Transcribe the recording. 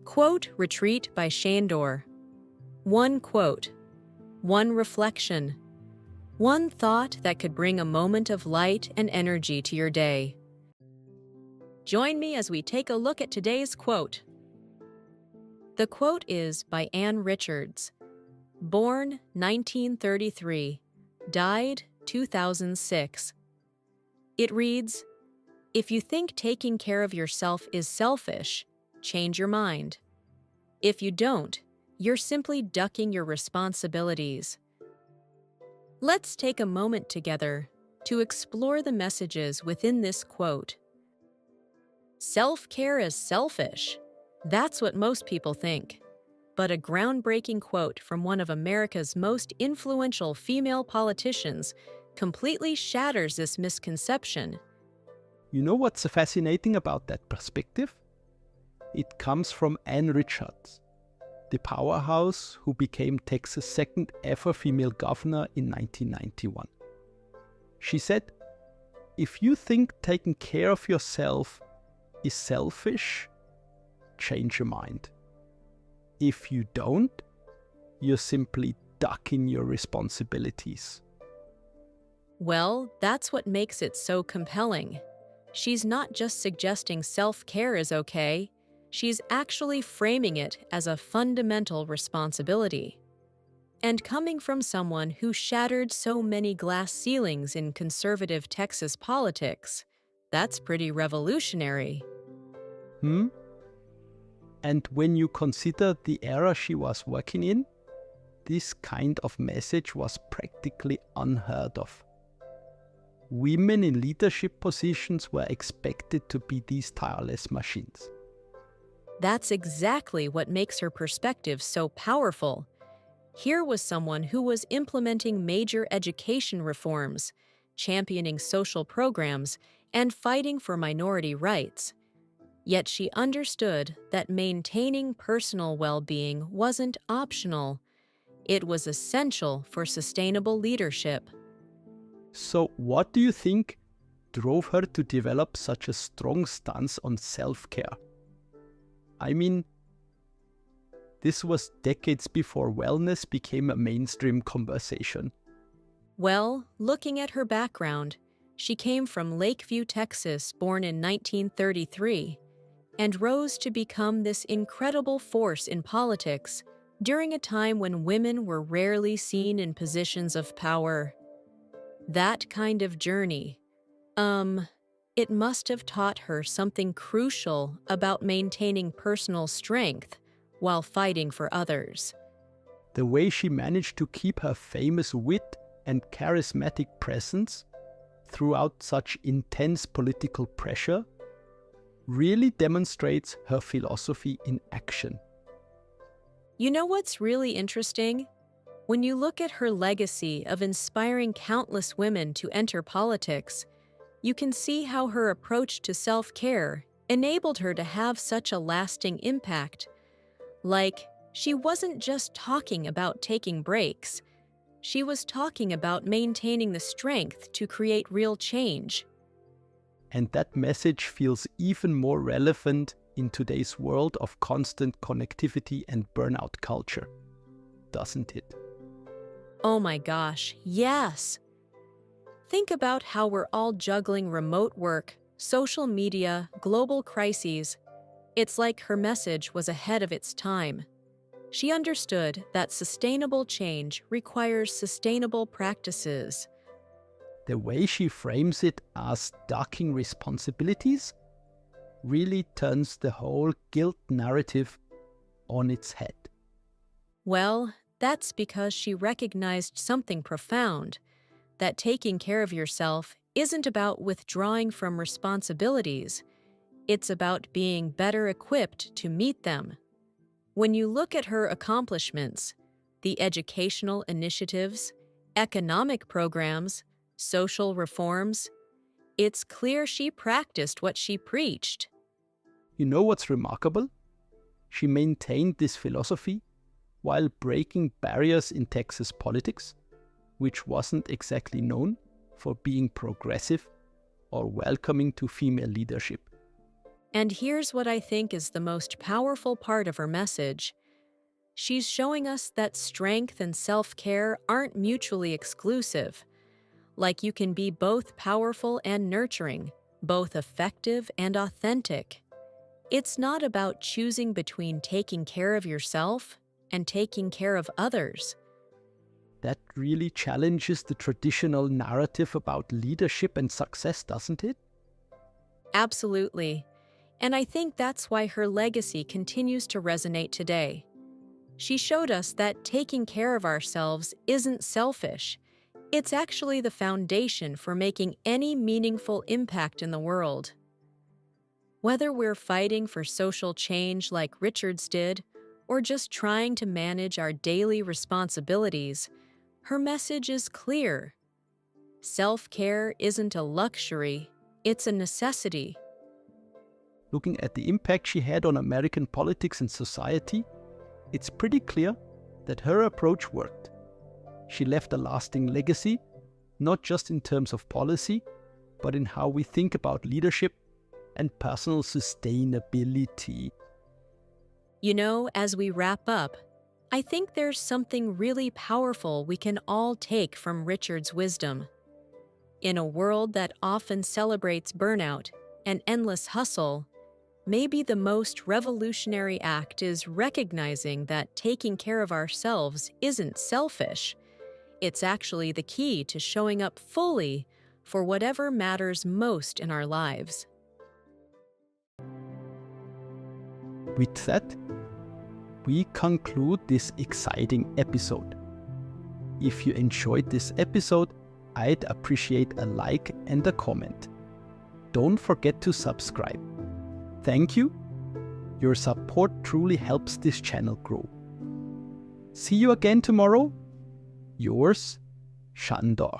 Quote Retreat by Sandor. One quote, one reflection, one thought that could bring a moment of light and energy to your day. Join me as we take a look at today's quote. The quote is by Ann Richards, born 1933, died 2006. It reads, "If you think taking care of yourself is selfish, change your mind. If you don't, you're simply ducking your responsibilities." Let's take a moment together to explore the messages within this quote. Self-care is selfish. That's what most people think. But a groundbreaking quote from one of America's most influential female politicians completely shatters this misconception. You know what's fascinating about that perspective? It comes from Ann Richards, the powerhouse who became Texas' second ever female governor in 1991. She said, "If you think taking care of yourself is selfish, change your mind. If you don't, you're simply ducking your responsibilities." Well, that's what makes it so compelling. She's not just suggesting self-care is okay, she's actually framing it as a fundamental responsibility. And coming from someone who shattered so many glass ceilings in conservative Texas politics, that's pretty revolutionary. And when you consider the era she was working in, this kind of message was practically unheard of. Women in leadership positions were expected to be these tireless machines. That's exactly what makes her perspective so powerful. Here was someone who was implementing major education reforms, championing social programs, and fighting for minority rights. Yet she understood that maintaining personal well-being wasn't optional. It was essential for sustainable leadership. So what do you think drove her to develop such a strong stance on self-care? I mean, this was decades before wellness became a mainstream conversation. Well, looking at her background, she came from Lakeview, Texas, born in 1933, and rose to become this incredible force in politics during a time when women were rarely seen in positions of power. That kind of journey, it must have taught her something crucial about maintaining personal strength while fighting for others. The way she managed to keep her famous wit and charismatic presence throughout such intense political pressure really demonstrates her philosophy in action. You know what's really interesting? When you look at her legacy of inspiring countless women to enter politics, you can see how her approach to self-care enabled her to have such a lasting impact. Like, she wasn't just talking about taking breaks. She was talking about maintaining the strength to create real change. And that message feels even more relevant in today's world of constant connectivity and burnout culture, doesn't it? Oh my gosh, yes! Think about how we're all juggling remote work, social media, global crises. It's like her message was ahead of its time. She understood that sustainable change requires sustainable practices. The way she frames it as ducking responsibilities really turns the whole guilt narrative on its head. Well, that's because she recognized something profound, that taking care of yourself isn't about withdrawing from responsibilities. It's about being better equipped to meet them. When you look at her accomplishments, the educational initiatives, economic programs, social reforms, it's clear she practiced what she preached. You know what's remarkable? She maintained this philosophy while breaking barriers in Texas politics, which wasn't exactly known for being progressive or welcoming to female leadership. And here's what I think is the most powerful part of her message. She's showing us that strength and self-care aren't mutually exclusive. Like you can be both powerful and nurturing, both effective and authentic. It's not about choosing between taking care of yourself and taking care of others. That really challenges the traditional narrative about leadership and success, doesn't it? Absolutely. And I think that's why her legacy continues to resonate today. She showed us that taking care of ourselves isn't selfish. It's actually the foundation for making any meaningful impact in the world. Whether we're fighting for social change like Richards did, or just trying to manage our daily responsibilities, her message is clear. Self-care isn't a luxury, it's a necessity. Looking at the impact she had on American politics and society, it's pretty clear that her approach worked. She left a lasting legacy, not just in terms of policy, but in how we think about leadership and personal sustainability. You know, as we wrap up, I think there's something really powerful we can all take from Richard's wisdom. In a world that often celebrates burnout and endless hustle, maybe the most revolutionary act is recognizing that taking care of ourselves isn't selfish. It's actually the key to showing up fully for whatever matters most in our lives. With that, we conclude this exciting episode. If you enjoyed this episode, I'd appreciate a like and a comment. Don't forget to subscribe. Thank you. Your support truly helps this channel grow. See you again tomorrow. Yours, Sandor.